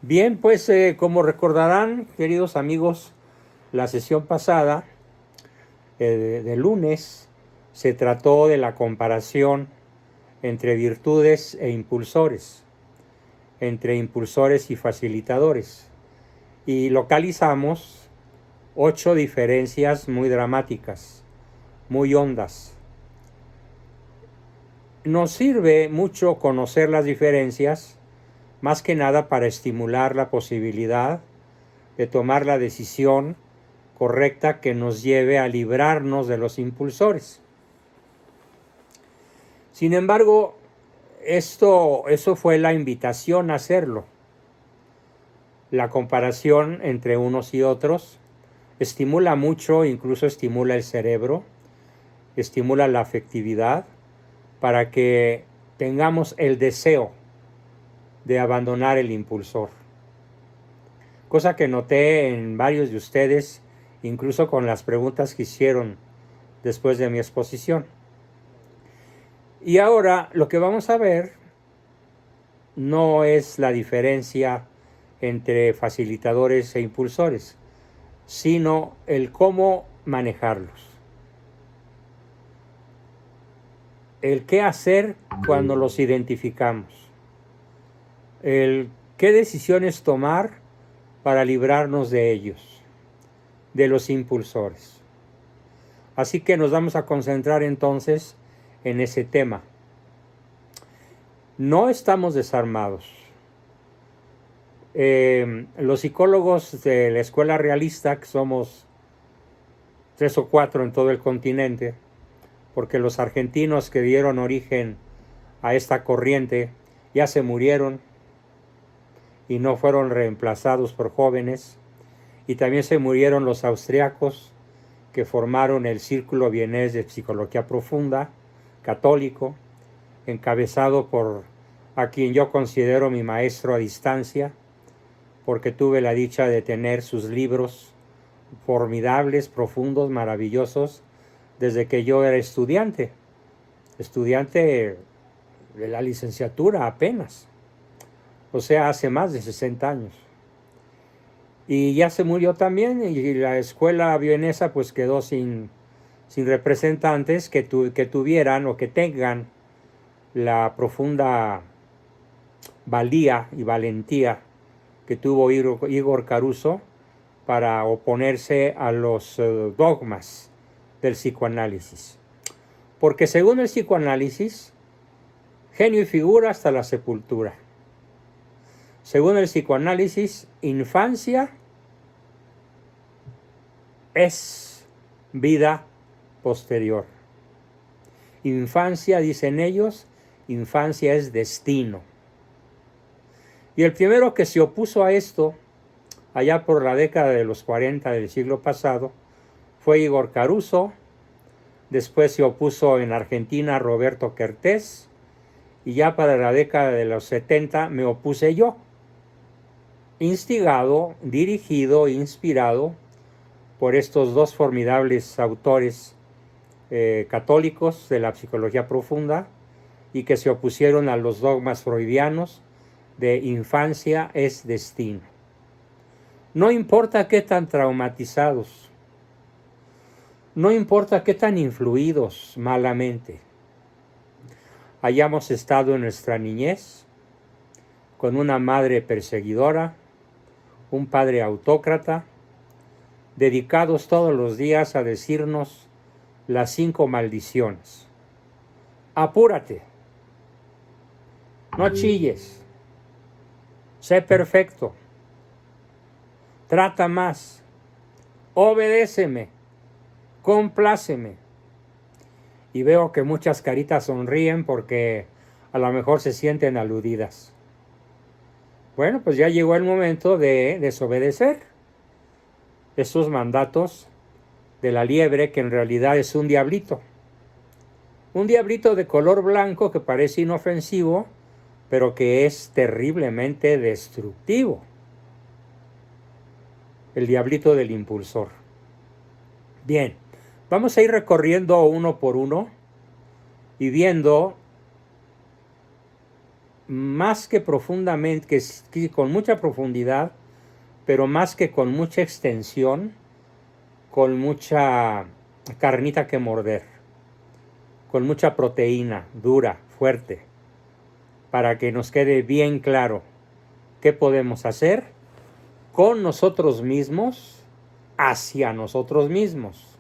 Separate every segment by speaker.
Speaker 1: Bien, pues como recordarán, queridos amigos, la sesión pasada, de lunes, se trató de la comparación entre virtudes e impulsores, entre impulsores y facilitadores, y localizamos 8 diferencias muy dramáticas, muy hondas. Nos sirve mucho conocer las diferencias, más que nada para estimular la posibilidad de tomar la decisión correcta que nos lleve a librarnos de los impulsores. Sin embargo, eso fue la invitación a hacerlo. La comparación entre unos y otros estimula mucho, incluso estimula el cerebro, estimula la afectividad, para que tengamos el deseo de abandonar el impulsor. Cosa que noté en varios de ustedes, incluso con las preguntas que hicieron después de mi exposición. Y ahora lo que vamos a ver no es la diferencia entre facilitadores e impulsores, sino el cómo manejarlos. El qué hacer cuando los identificamos. El qué decisiones tomar para librarnos de ellos, de los impulsores. Así que nos vamos a concentrar entonces en ese tema. No estamos desarmados. Los psicólogos de la escuela realista, que somos 3 o 4 en todo el continente, porque los argentinos que dieron origen a esta corriente ya se murieron y no fueron reemplazados por jóvenes, y también se murieron los austriacos que formaron el Círculo Vienés de Psicología Profunda, católico, encabezado por a quien yo considero mi maestro a distancia, porque tuve la dicha de tener sus libros formidables, profundos, maravillosos, desde que yo era estudiante de la licenciatura apenas, o sea, hace más de 60 años. Y ya se murió también, y la escuela vienesa pues quedó sin representantes que tuvieran o que tengan la profunda valía y valentía que tuvo Igor Caruso para oponerse a los dogmas del psicoanálisis. Porque según el psicoanálisis, genio y figura hasta la sepultura. Según el psicoanálisis, infancia es vida posterior. Infancia, dicen ellos, infancia es destino. Y el primero que se opuso a esto, allá por la década de los 40 del siglo pasado, fue Igor Caruso. Después se opuso en Argentina Roberto Kertész, y ya para la década de los 70 me opuse yo, instigado, dirigido, inspirado por estos dos formidables autores católicos de la psicología profunda, y que se opusieron a los dogmas freudianos de infancia es destino. No importa qué tan traumatizados, no importa qué tan influidos malamente hayamos estado en nuestra niñez, con una madre perseguidora, un padre autócrata, dedicados todos los días a decirnos las 5 maldiciones. Apúrate, no chilles, sé perfecto, trata más, obedéceme, compláceme. Y veo que muchas caritas sonríen porque a lo mejor se sienten aludidas. Bueno, pues ya llegó el momento de desobedecer esos mandatos de la liebre, que en realidad es un diablito. Un diablito de color blanco que parece inofensivo, pero que es terriblemente destructivo. El diablito del impulsor. Bien, vamos a ir recorriendo uno por uno y viendo más que profundamente, que con mucha profundidad, pero más que con mucha extensión, con mucha carnita que morder, con mucha proteína dura, fuerte, para que nos quede bien claro qué podemos hacer con nosotros mismos, hacia nosotros mismos.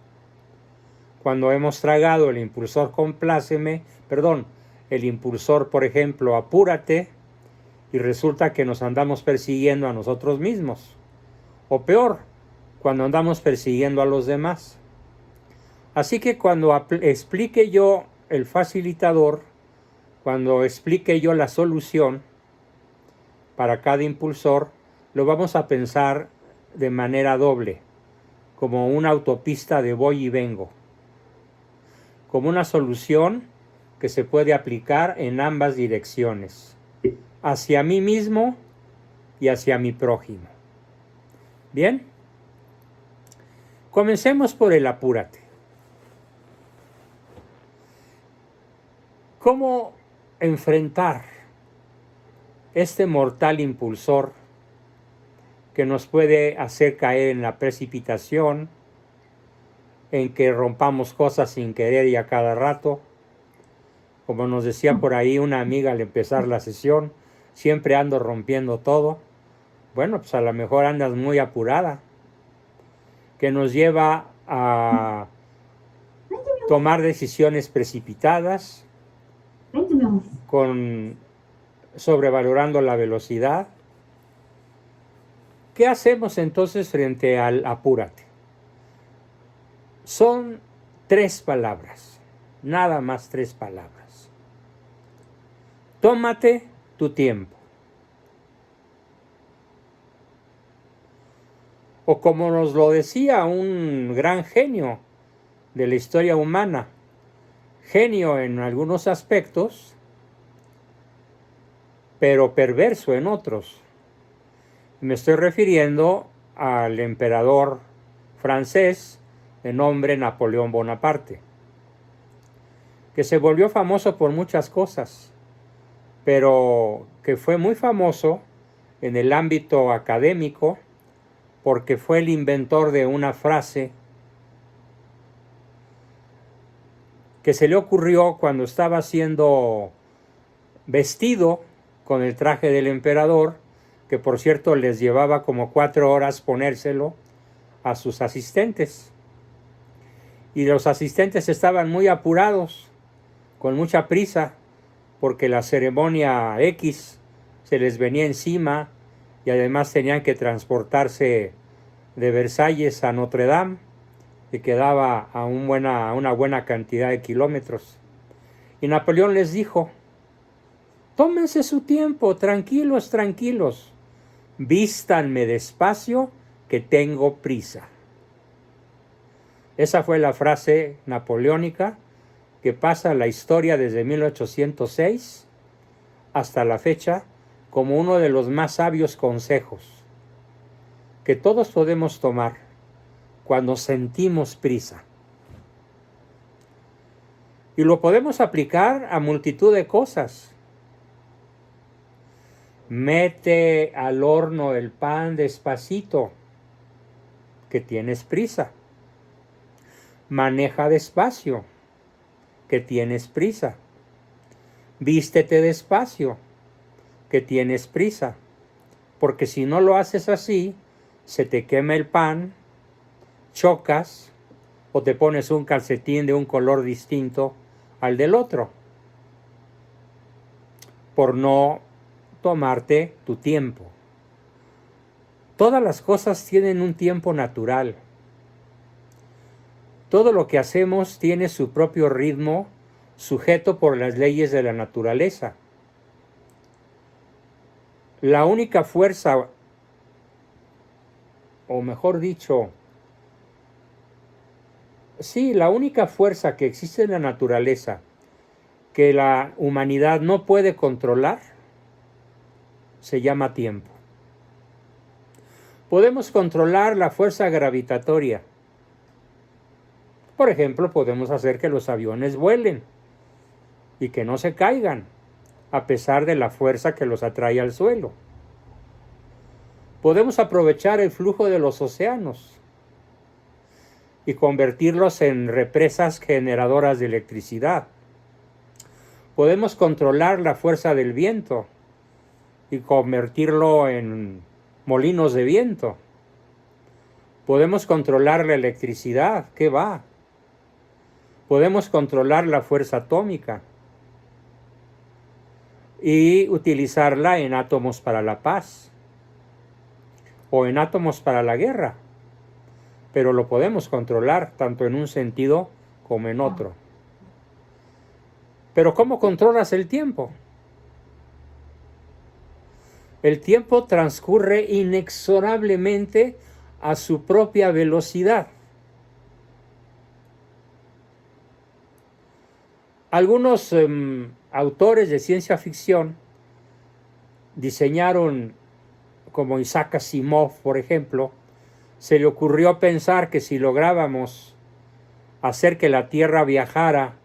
Speaker 1: Cuando hemos tragado el impulsor compláceme, el impulsor, por ejemplo, apúrate, y resulta que nos andamos persiguiendo a nosotros mismos. O peor, cuando andamos persiguiendo a los demás. Así que cuando explique yo el facilitador, cuando explique yo la solución para cada impulsor, lo vamos a pensar de manera doble, como una autopista de voy y vengo, como una solución que se puede aplicar en ambas direcciones, hacia mí mismo y hacia mi prójimo. Bien, comencemos por el apúrate. ¿Cómo enfrentar este mortal impulsor que nos puede hacer caer en la precipitación, en que rompamos cosas sin querer y a cada rato? Como nos decía por ahí una amiga al empezar la sesión, siempre ando rompiendo todo. Bueno, pues a lo mejor andas muy apurada, que nos lleva a tomar decisiones precipitadas, sobrevalorando la velocidad. ¿Qué hacemos entonces frente al apúrate? Son 3 palabras, nada más 3 palabras. Tómate tu tiempo. O como nos lo decía un gran genio de la historia humana, genio en algunos aspectos, pero perverso en otros. Me estoy refiriendo al emperador francés de nombre Napoleón Bonaparte, que se volvió famoso por muchas cosas, pero que fue muy famoso en el ámbito académico porque fue el inventor de una frase que se le ocurrió cuando estaba siendo vestido con el traje del emperador, que por cierto les llevaba como 4 horas ponérselo a sus asistentes. Y los asistentes estaban muy apurados, con mucha prisa, porque la ceremonia X se les venía encima y además tenían que transportarse de Versalles a Notre Dame, que quedaba a una buena cantidad de kilómetros. Y Napoleón les dijo: tómense su tiempo, tranquilos, tranquilos, vístanme despacio, que tengo prisa. Esa fue la frase napoleónica que pasa a la historia desde 1806 hasta la fecha como uno de los más sabios consejos que todos podemos tomar cuando sentimos prisa. Y lo podemos aplicar a multitud de cosas. Mete al horno el pan despacito, que tienes prisa. Maneja despacio, que tienes prisa. Vístete despacio, que tienes prisa. Porque si no lo haces así, se te quema el pan, chocas o te pones un calcetín de un color distinto al del otro, por no tomarte tu tiempo. Todas las cosas tienen un tiempo natural. Todo lo que hacemos tiene su propio ritmo, sujeto por las leyes de la naturaleza. La única fuerza, o mejor dicho, la única fuerza que existe en la naturaleza que la humanidad no puede controlar se llama tiempo. Podemos controlar la fuerza gravitatoria. Por ejemplo, podemos hacer que los aviones vuelen y que no se caigan. a pesar de la fuerza que los atrae al suelo. Podemos aprovechar el flujo de los océanos y convertirlos en represas generadoras de electricidad. Podemos controlar la fuerza del viento y convertirlo en molinos de viento. Podemos controlar la electricidad, ¿qué va? Podemos controlar la fuerza atómica y utilizarla en átomos para la paz o en átomos para la guerra, pero lo podemos controlar tanto en un sentido como en otro. Pero ¿cómo controlas el tiempo? El tiempo transcurre inexorablemente a su propia velocidad. Algunos autores de ciencia ficción diseñaron, como Isaac Asimov, por ejemplo, se le ocurrió pensar que si lográbamos hacer que la Tierra viajara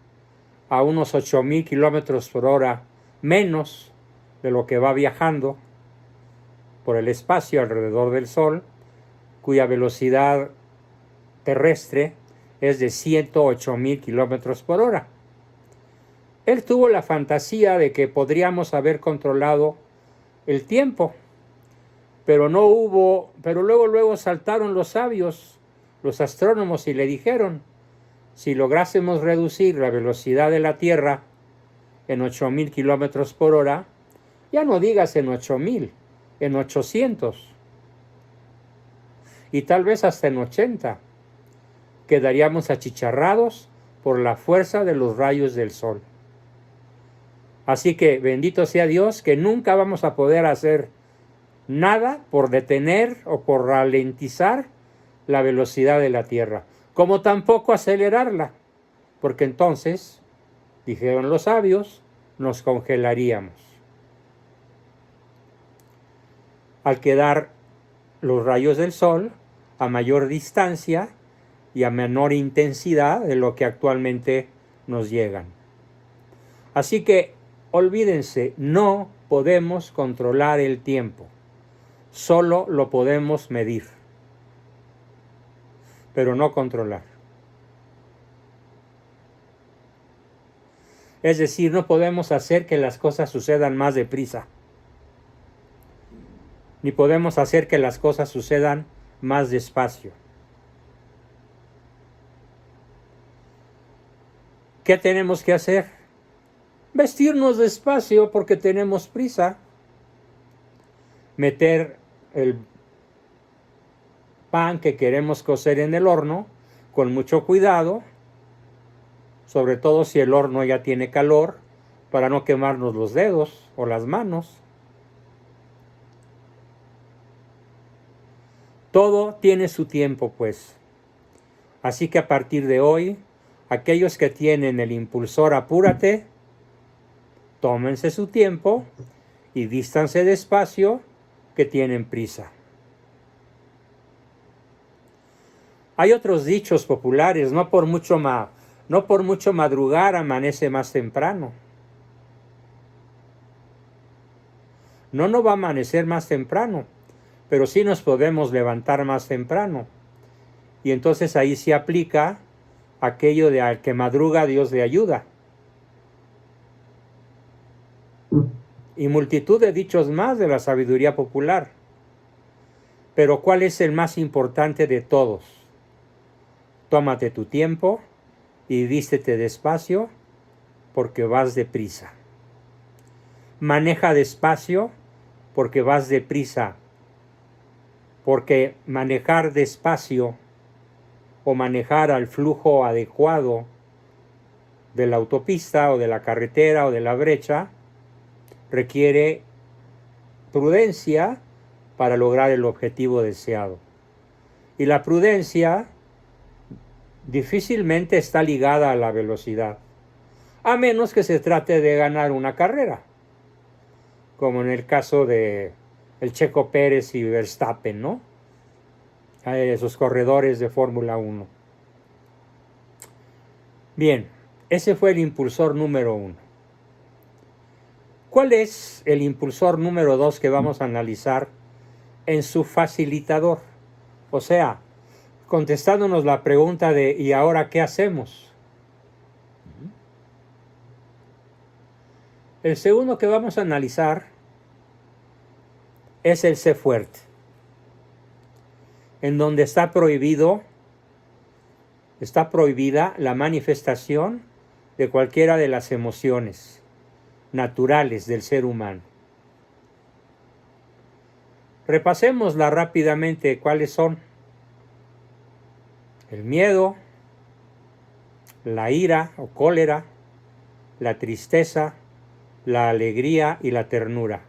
Speaker 1: a unos 8,000 kilómetros por hora menos de lo que va viajando por el espacio alrededor del Sol, cuya velocidad terrestre es de 108,000 kilómetros por hora. Él tuvo la fantasía de que podríamos haber controlado el tiempo, pero luego saltaron los sabios, los astrónomos, y le dijeron, si lográsemos reducir la velocidad de la Tierra en 8,000 kilómetros por hora, ya no digas en 8,000, en 800, y tal vez hasta en 80, quedaríamos achicharrados por la fuerza de los rayos del sol. Así que bendito sea Dios que nunca vamos a poder hacer nada por detener o por ralentizar la velocidad de la Tierra, como tampoco acelerarla, porque entonces, dijeron los sabios, nos congelaríamos. Al quedar los rayos del sol a mayor distancia y a menor intensidad de lo que actualmente nos llegan. Así que olvídense, no podemos controlar el tiempo, solo lo podemos medir, pero no controlar. Es decir, no podemos hacer que las cosas sucedan más deprisa, ni podemos hacer que las cosas sucedan más despacio. ¿Qué tenemos que hacer? Vestirnos despacio porque tenemos prisa. Meter el pan que queremos cocer en el horno con mucho cuidado, sobre todo si el horno ya tiene calor, para no quemarnos los dedos o las manos. Todo tiene su tiempo, pues. Así que a partir de hoy, aquellos que tienen el impulsor apúrate, tómense su tiempo y vístanse despacio, que tienen prisa. Hay otros dichos populares, no por mucho madrugar amanece más temprano. No va a amanecer más temprano, pero sí nos podemos levantar más temprano. Y entonces ahí se aplica aquello de al que madruga Dios le ayuda. Y multitud de dichos más de la sabiduría popular. Pero ¿cuál es el más importante de todos? Tómate tu tiempo y vístete despacio porque vas deprisa. Maneja despacio porque vas deprisa. Porque manejar despacio o manejar al flujo adecuado de la autopista o de la carretera o de la brecha requiere prudencia para lograr el objetivo deseado. Y la prudencia difícilmente está ligada a la velocidad, a menos que se trate de ganar una carrera, como en el caso de el Checo Pérez y Verstappen, ¿no? Esos corredores de Fórmula 1. Bien, ese fue el impulsor número 1. ¿Cuál es el impulsor número 2 que vamos a analizar en su facilitador? O sea, contestándonos la pregunta de ¿y ahora qué hacemos? El segundo que vamos a analizar es el sé fuerte, en donde está prohibida la manifestación de cualquiera de las emociones naturales del ser humano. Repasémosla rápidamente. ¿Cuáles son? El miedo, la ira o cólera, la tristeza, la alegría y la ternura.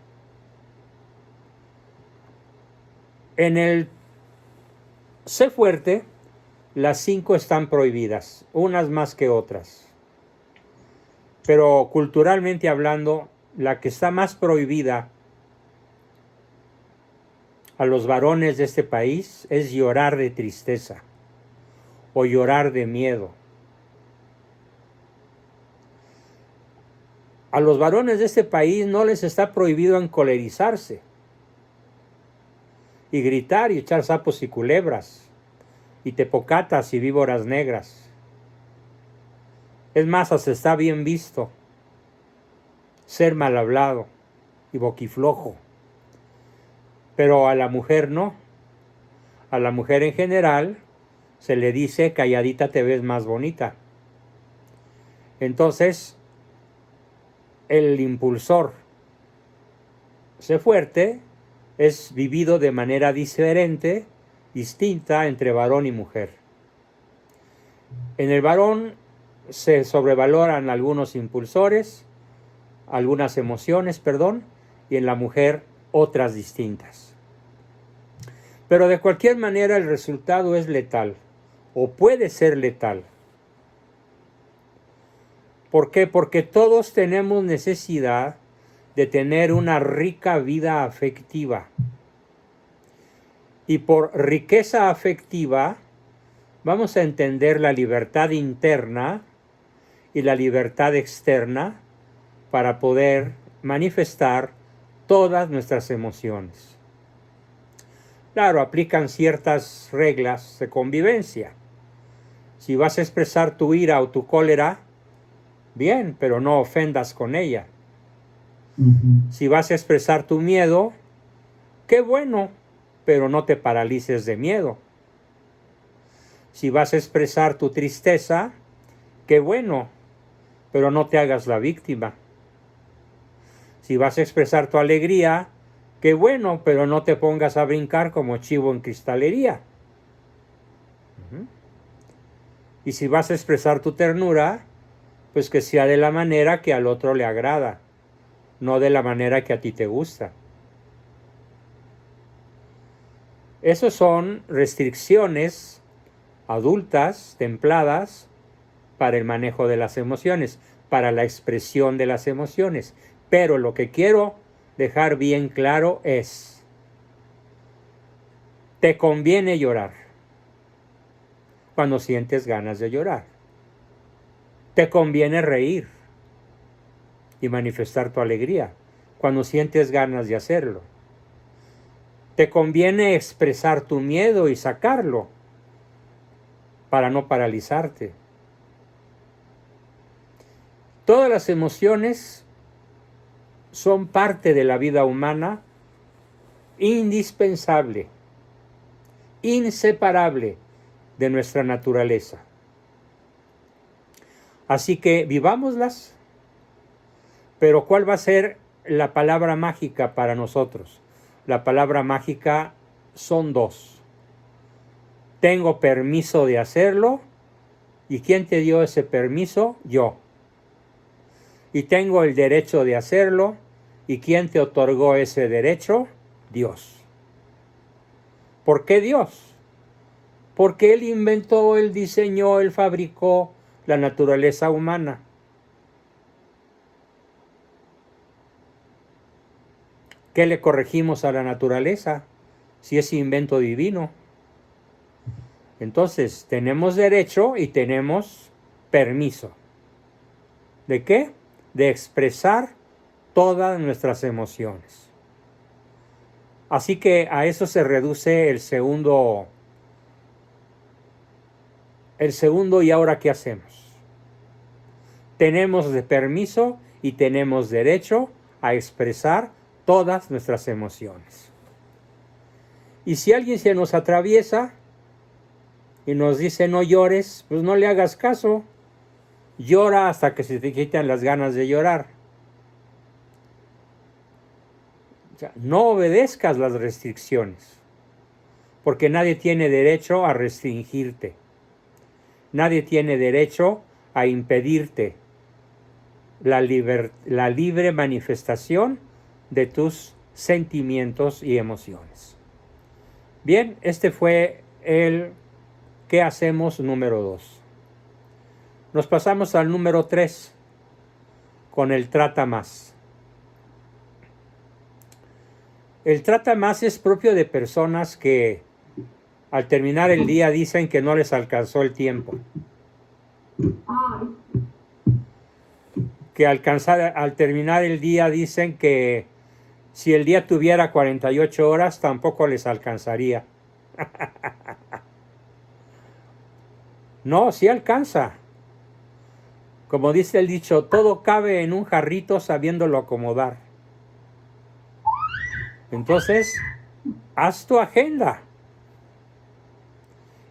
Speaker 1: En el sé fuerte, las 5 están prohibidas, unas más que otras. Pero culturalmente hablando, la que está más prohibida a los varones de este país es llorar de tristeza o llorar de miedo. A los varones de este país no les está prohibido encolerizarse y gritar y echar sapos y culebras y tepocatas y víboras negras. Es más, hasta está bien visto ser mal hablado y boquiflojo. Pero a la mujer no. A la mujer en general se le dice calladita te ves más bonita. Entonces, el impulsor sé fuerte es vivido de manera diferente, distinta entre varón y mujer. En el varón se sobrevaloran algunos impulsores, algunas emociones, y en la mujer otras distintas. Pero de cualquier manera el resultado es letal, o puede ser letal. ¿Por qué? Porque todos tenemos necesidad de tener una rica vida afectiva. Y por riqueza afectiva vamos a entender la libertad interna y la libertad externa para poder manifestar todas nuestras emociones. Claro, aplican ciertas reglas de convivencia. Si vas a expresar tu ira o tu cólera, bien, pero no ofendas con ella. Si vas a expresar tu miedo, qué bueno, pero no te paralices de miedo. Si vas a expresar tu tristeza, qué bueno, pero no te hagas la víctima. Si vas a expresar tu alegría, qué bueno, pero no te pongas a brincar como chivo en cristalería. Y si vas a expresar tu ternura, pues que sea de la manera que al otro le agrada, no de la manera que a ti te gusta. Esas son restricciones adultas, templadas, para el manejo de las emociones, para la expresión de las emociones. Pero lo que quiero dejar bien claro es, te conviene llorar cuando sientes ganas de llorar. Te conviene reír y manifestar tu alegría cuando sientes ganas de hacerlo. Te conviene expresar tu miedo y sacarlo para no paralizarte. Todas las emociones son parte de la vida humana, indispensable, inseparable de nuestra naturaleza. Así que vivámoslas. Pero ¿cuál va a ser la palabra mágica para nosotros? La palabra mágica son 2. Tengo permiso de hacerlo. ¿Y quién te dio ese permiso? Yo. Y tengo el derecho de hacerlo. ¿Y quién te otorgó ese derecho? Dios. ¿Por qué Dios? Porque Él inventó, Él diseñó, Él fabricó la naturaleza humana. ¿Qué le corregimos a la naturaleza si es invento divino? Entonces, tenemos derecho y tenemos permiso. ¿De qué? De expresar todas nuestras emociones. Así que a eso se reduce el segundo y ahora ¿qué hacemos? Tenemos de permiso y tenemos derecho a expresar todas nuestras emociones. Y si alguien se nos atraviesa y nos dice no llores, pues no le hagas caso. Llora hasta que se te quitan las ganas de llorar. O sea, no obedezcas las restricciones, porque nadie tiene derecho a restringirte. Nadie tiene derecho a impedirte la libre manifestación de tus sentimientos y emociones. Bien, este fue el ¿qué hacemos? Número 2. Nos pasamos al número 3, con el trata más. El trata más es propio de personas que al terminar el día dicen que no les alcanzó el tiempo. Que al terminar el día dicen que si el día tuviera 48 horas tampoco les alcanzaría. No, sí alcanza. Como dice el dicho, todo cabe en un jarrito sabiéndolo acomodar. Entonces, haz tu agenda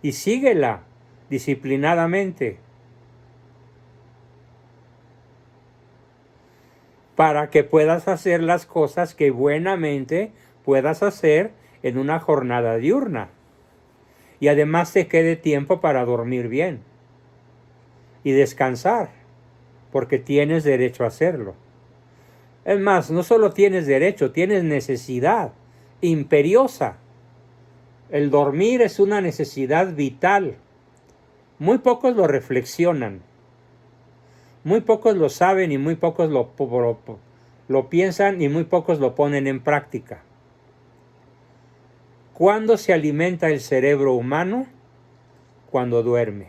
Speaker 1: y síguela disciplinadamente para que puedas hacer las cosas que buenamente puedas hacer en una jornada diurna. Y además te quede tiempo para dormir bien y descansar, porque tienes derecho a hacerlo. Es más, no solo tienes derecho, tienes necesidad imperiosa. El dormir es una necesidad vital. Muy pocos lo reflexionan, muy pocos lo saben y muy pocos lo piensan y muy pocos lo ponen en práctica. ¿Cuándo se alimenta el cerebro humano? Cuando duerme.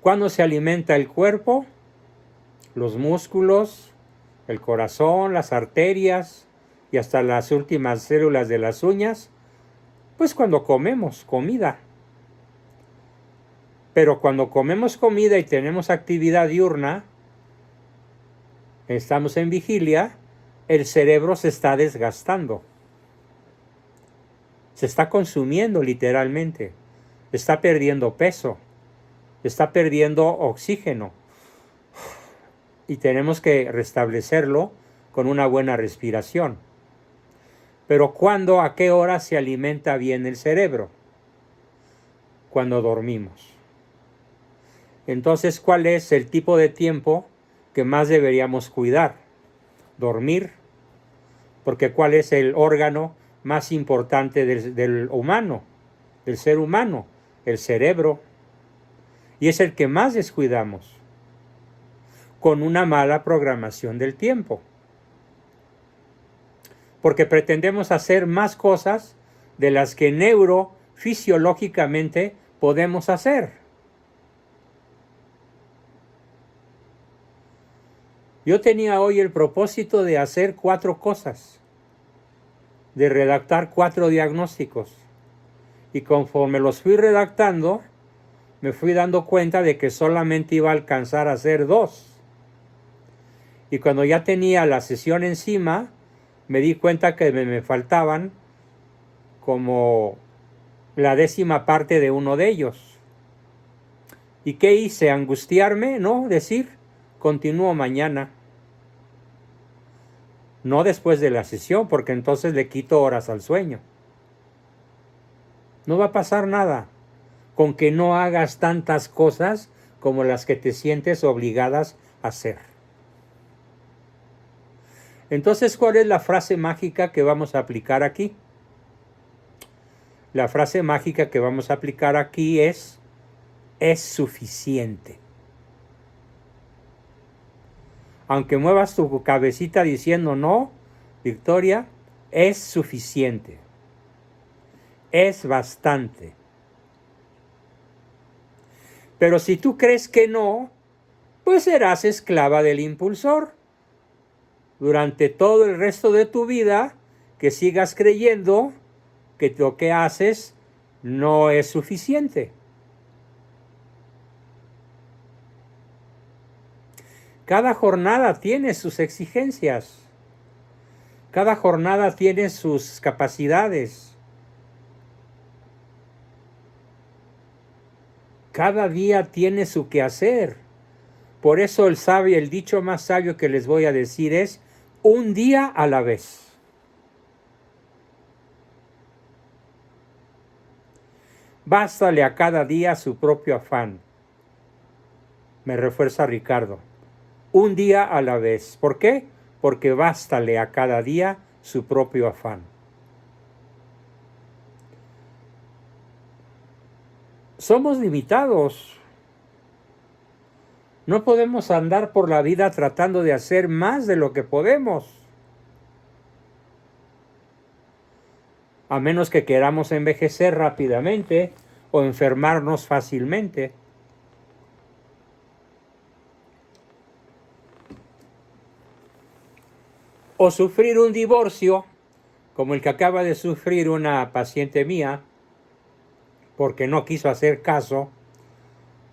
Speaker 1: ¿Cuándo se alimenta el cuerpo? Los músculos, el corazón, las arterias y hasta las últimas células de las uñas, pues cuando comemos comida. Pero cuando comemos comida y tenemos actividad diurna, estamos en vigilia, el cerebro se está desgastando. Se está consumiendo literalmente, está perdiendo peso, está perdiendo oxígeno y tenemos que restablecerlo con una buena respiración. Pero ¿cuándo, a qué hora se alimenta bien el cerebro? Cuando dormimos. Entonces, ¿cuál es el tipo de tiempo que más deberíamos cuidar? Dormir, porque ¿cuál es el órgano más importante del humano, del ser humano? El cerebro. Y es el que más descuidamos, con una mala programación del tiempo. Porque pretendemos hacer más cosas de las que neurofisiológicamente podemos hacer. Yo tenía hoy el propósito de hacer 4 cosas, de redactar 4 diagnósticos. Y conforme los fui redactando, me fui dando cuenta de que solamente iba a alcanzar a hacer 2. Y cuando ya tenía la sesión encima, me di cuenta que me faltaban como la 10ª parte de uno de ellos. ¿Y qué hice? ¿Angustiarme? No, decir, continúo mañana. No después de la sesión, porque entonces le quito horas al sueño. No va a pasar nada con que no hagas tantas cosas como las que te sientes obligadas a hacer. Entonces, ¿cuál es la frase mágica que vamos a aplicar aquí? La frase mágica que vamos a aplicar aquí es suficiente. Aunque muevas tu cabecita diciendo no, Victoria, es suficiente. Es bastante. Pero si tú crees que no, pues serás esclava del impulsor. durante todo el resto de tu vida que sigas creyendo que lo que haces no es suficiente. Cada jornada tiene sus exigencias. Cada jornada tiene sus capacidades. Cada día tiene su quehacer. Por eso el dicho más sabio que les voy a decir es: un día a la vez. Bástale a cada día su propio afán. Me refuerza Ricardo. Un día a la vez. ¿Por qué? Porque bástale a cada día su propio afán. Somos limitados. No podemos andar por la vida tratando de hacer más de lo que podemos. A menos que queramos envejecer rápidamente o enfermarnos fácilmente. O sufrir un divorcio, como el que acaba de sufrir una paciente mía, porque no quiso hacer caso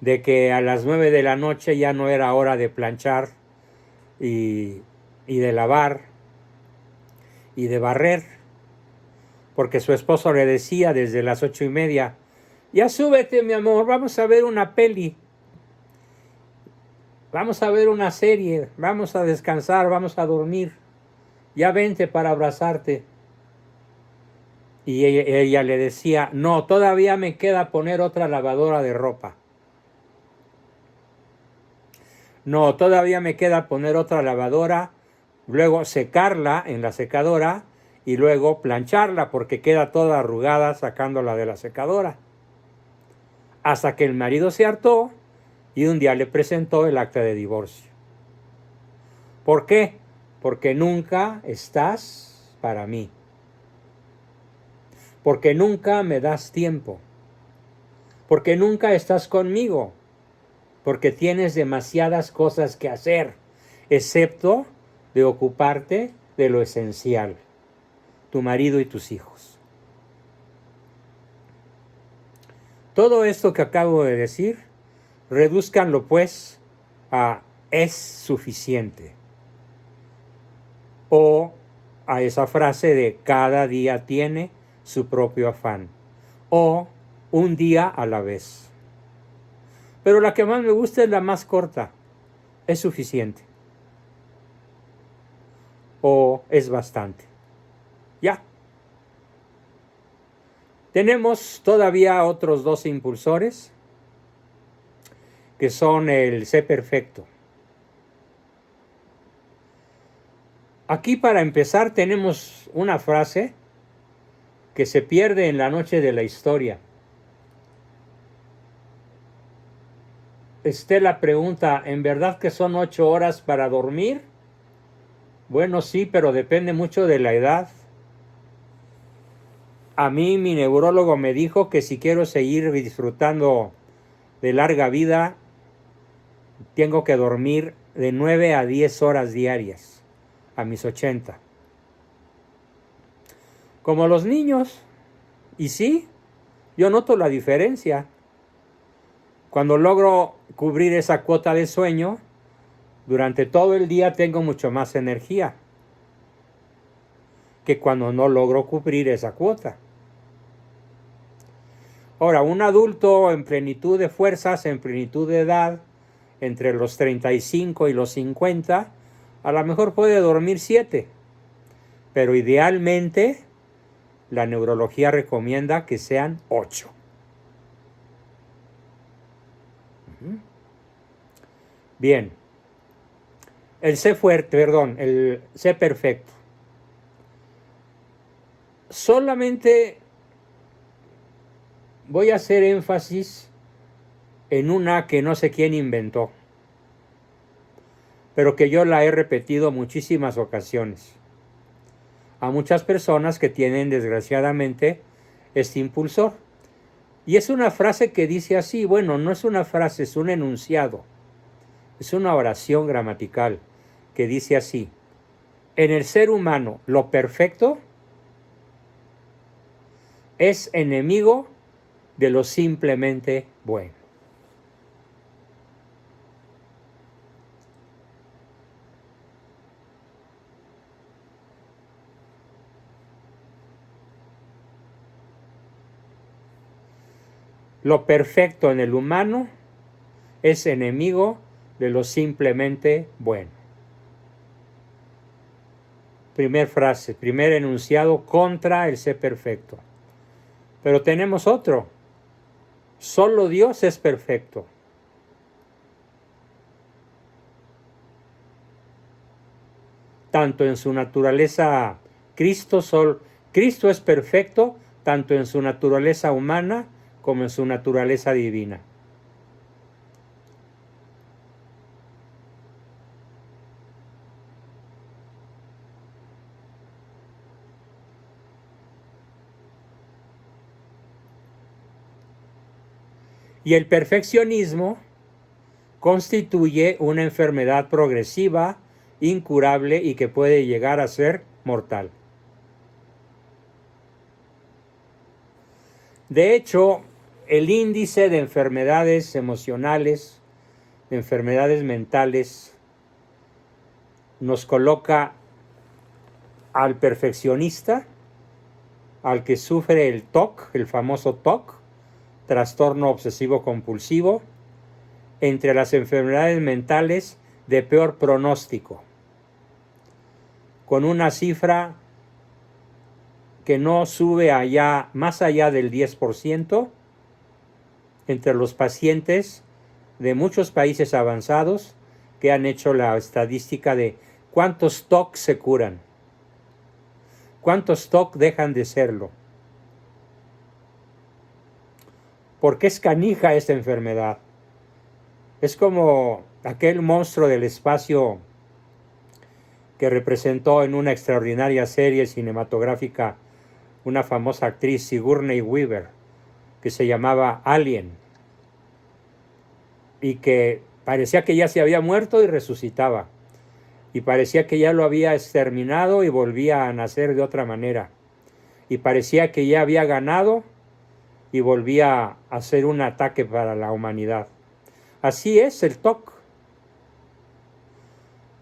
Speaker 1: de que a las 9 de la noche ya no era hora de planchar y de lavar y de barrer, porque su esposo le decía desde las 8:30: ya súbete, mi amor, vamos a ver una peli, vamos a ver una serie, vamos a descansar, vamos a dormir, ya vente para abrazarte. Y ella le decía: no, todavía me queda poner otra lavadora de ropa. No, todavía me queda poner otra lavadora, luego secarla en la secadora y luego plancharla porque queda toda arrugada sacándola de la secadora. Hasta que el marido se hartó y un día le presentó el acta de divorcio. ¿Por qué? Porque nunca estás para mí. Porque nunca me das tiempo. Porque nunca estás conmigo. Porque tienes demasiadas cosas que hacer, excepto de ocuparte de lo esencial, tu marido y tus hijos. Todo esto que acabo de decir, redúzcanlo pues a es suficiente. O a esa frase de cada día tiene su propio afán. O un día a la vez. Pero la que más me gusta es la más corta. Es suficiente. O es bastante. Ya. Tenemos todavía otros dos impulsores, que son el sé perfecto. Aquí para empezar tenemos una frase que se pierde en la noche de la historia. Estela pregunta: ¿en verdad que son 8 horas para dormir? Bueno, sí, pero depende mucho de la edad. A mí mi neurólogo me dijo que si quiero seguir disfrutando de larga vida, tengo que dormir de 9 a 10 horas diarias, a mis 80. Como los niños. Y sí, yo noto la diferencia. Cuando logro cubrir esa cuota de sueño, durante todo el día tengo mucho más energía que cuando no logro cubrir esa cuota. Ahora, un adulto en plenitud de fuerzas, en plenitud de edad, entre los 35 y los 50, a lo mejor puede dormir 7, pero idealmente la neurología recomienda que sean 8. Bien, el sé perfecto. Solamente voy a hacer énfasis en una que no sé quién inventó, pero que yo la he repetido muchísimas ocasiones a muchas personas que tienen desgraciadamente este impulsor. Y es una frase que dice así, bueno, no es una frase, es un enunciado, es una oración gramatical que dice así: En el ser humano, lo perfecto es enemigo de lo simplemente bueno. Lo perfecto en el humano es enemigo de lo simplemente bueno. Primer frase, primer enunciado contra el ser perfecto. Pero tenemos otro. Solo Dios es perfecto. Tanto en su naturaleza, Cristo es perfecto, tanto en su naturaleza humana como en su naturaleza divina. Y el perfeccionismo constituye una enfermedad progresiva, incurable y que puede llegar a ser mortal. De hecho, el índice de enfermedades emocionales, de enfermedades mentales, nos coloca al perfeccionista, al que sufre el TOC, el famoso TOC, trastorno obsesivo compulsivo, entre las enfermedades mentales de peor pronóstico, con una cifra que no sube más allá del 10% entre los pacientes de muchos países avanzados que han hecho la estadística de cuántos TOC se curan, cuántos TOC dejan de serlo. Porque es canija esta enfermedad. Es como aquel monstruo del espacio que representó en una extraordinaria serie cinematográfica una famosa actriz, Sigourney Weaver, que se llamaba Alien, y que parecía que ya se había muerto y resucitaba, y parecía que ya lo había exterminado y volvía a nacer de otra manera, y parecía que ya había ganado y volvía a hacer un ataque para la humanidad. Así es el TOC.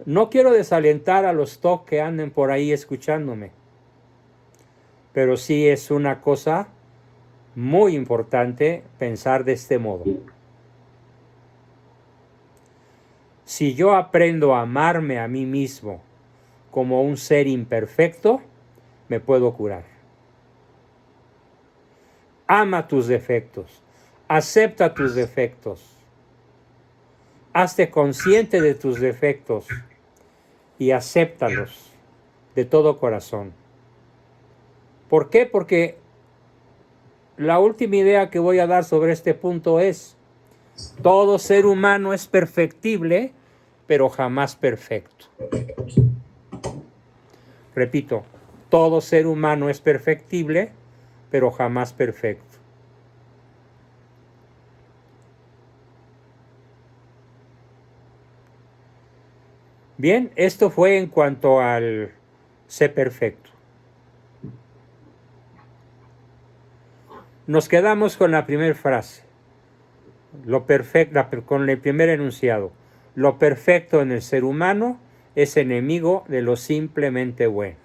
Speaker 1: No quiero desalentar a los TOC que anden por ahí escuchándome, pero sí es una cosa muy importante pensar de este modo. Si yo aprendo a amarme a mí mismo como un ser imperfecto, me puedo curar. Ama tus defectos, acepta tus defectos, hazte consciente de tus defectos y acéptalos de todo corazón. ¿Por qué? Porque la última idea que voy a dar sobre este punto es: todo ser humano es perfectible, pero jamás perfecto. Repito, todo ser humano es perfectible, pero jamás perfecto. Bien, esto fue en cuanto al ser perfecto. Nos quedamos con la primera frase, con el primer enunciado. Lo perfecto en el ser humano es enemigo de lo simplemente bueno.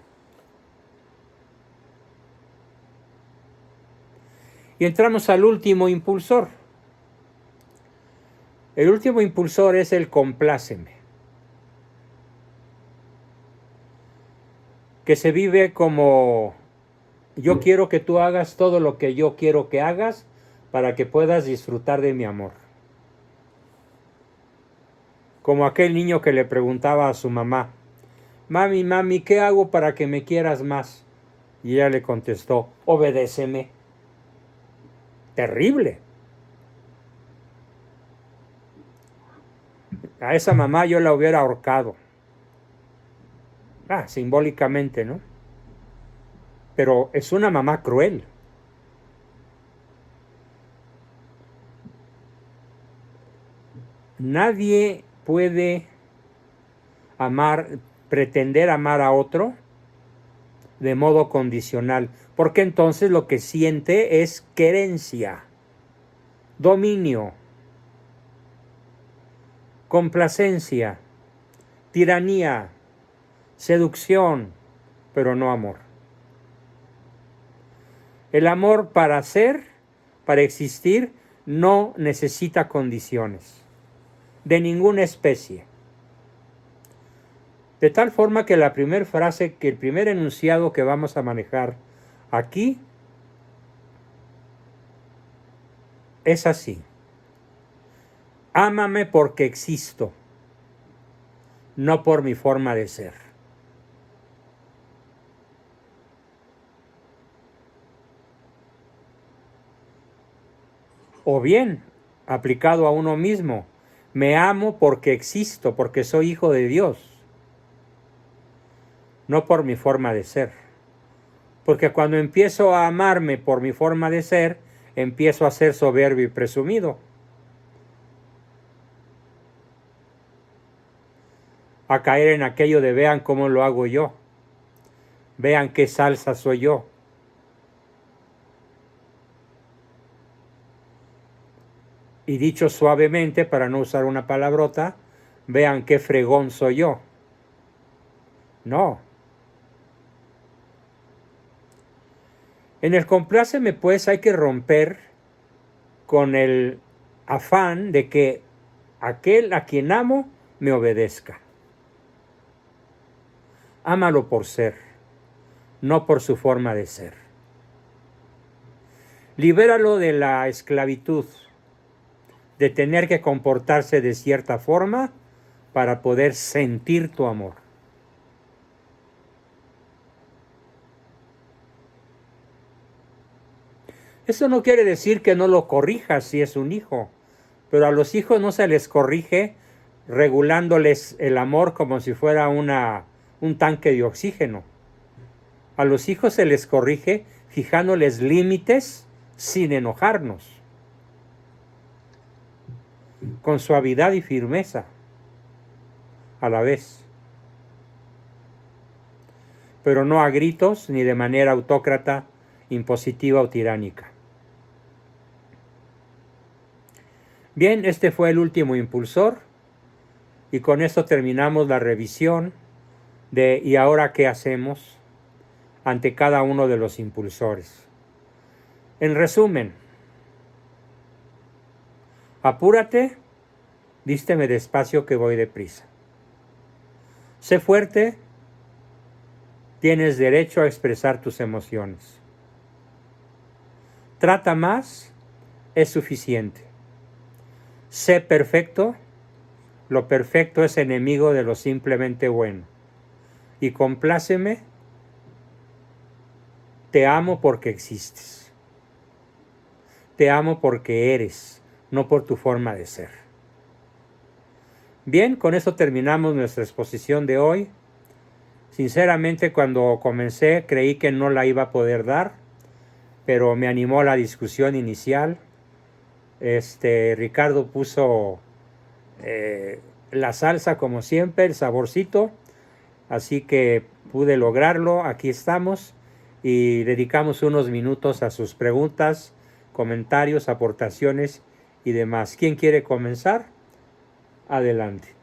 Speaker 1: Y entramos al último impulsor. El último impulsor es el compláceme, que se vive como: yo quiero que tú hagas todo lo que yo quiero que hagas para que puedas disfrutar de mi amor. Como aquel niño que le preguntaba a su mamá: mami, mami, ¿qué hago para que me quieras más? Y ella le contestó: obedéceme. Terrible. A esa mamá yo la hubiera ahorcado. Simbólicamente, ¿no? Pero es una mamá cruel. Nadie puede amar, pretender amar a otro de modo condicional, porque entonces lo que siente es querencia, dominio, complacencia, tiranía, seducción, pero no amor. El amor para ser, para existir, no necesita condiciones, de ninguna especie. De tal forma que la primera frase, que el primer enunciado que vamos a manejar aquí es así: ámame porque existo, no por mi forma de ser. O bien, aplicado a uno mismo, me amo porque existo, porque soy hijo de Dios, no por mi forma de ser. Porque cuando empiezo a amarme por mi forma de ser, empiezo a ser soberbio y presumido, a caer en aquello de vean cómo lo hago yo, vean qué salsa soy yo. Y dicho suavemente, para no usar una palabrota, vean qué fregón soy yo. No. En el compláceme pues hay que romper con el afán de que aquel a quien amo me obedezca. Ámalo por ser, no por su forma de ser. Libéralo de la esclavitud, de tener que comportarse de cierta forma para poder sentir tu amor. Eso no quiere decir que no lo corrijas si es un hijo, pero a los hijos no se les corrige regulándoles el amor como si fuera un tanque de oxígeno. A los hijos se les corrige fijándoles límites sin enojarnos, con suavidad y firmeza a la vez, pero no a gritos ni de manera autócrata, impositiva o tiránica. Bien, este fue el último impulsor y con esto terminamos la revisión de ¿y ahora qué hacemos ante cada uno de los impulsores? En resumen, apúrate, vísteme despacio que voy deprisa. Sé fuerte, tienes derecho a expresar tus emociones. Trata más, es suficiente. Sé perfecto, lo perfecto es enemigo de lo simplemente bueno. Y compláceme, te amo porque existes. Te amo porque eres, no por tu forma de ser. Bien, con eso terminamos nuestra exposición de hoy. Sinceramente, cuando comencé creí que no la iba a poder dar, pero me animó la discusión inicial. Ricardo puso la salsa como siempre, el saborcito, así que pude lograrlo. Aquí estamos y dedicamos unos minutos a sus preguntas, comentarios, aportaciones y demás. ¿Quién quiere comenzar? Adelante.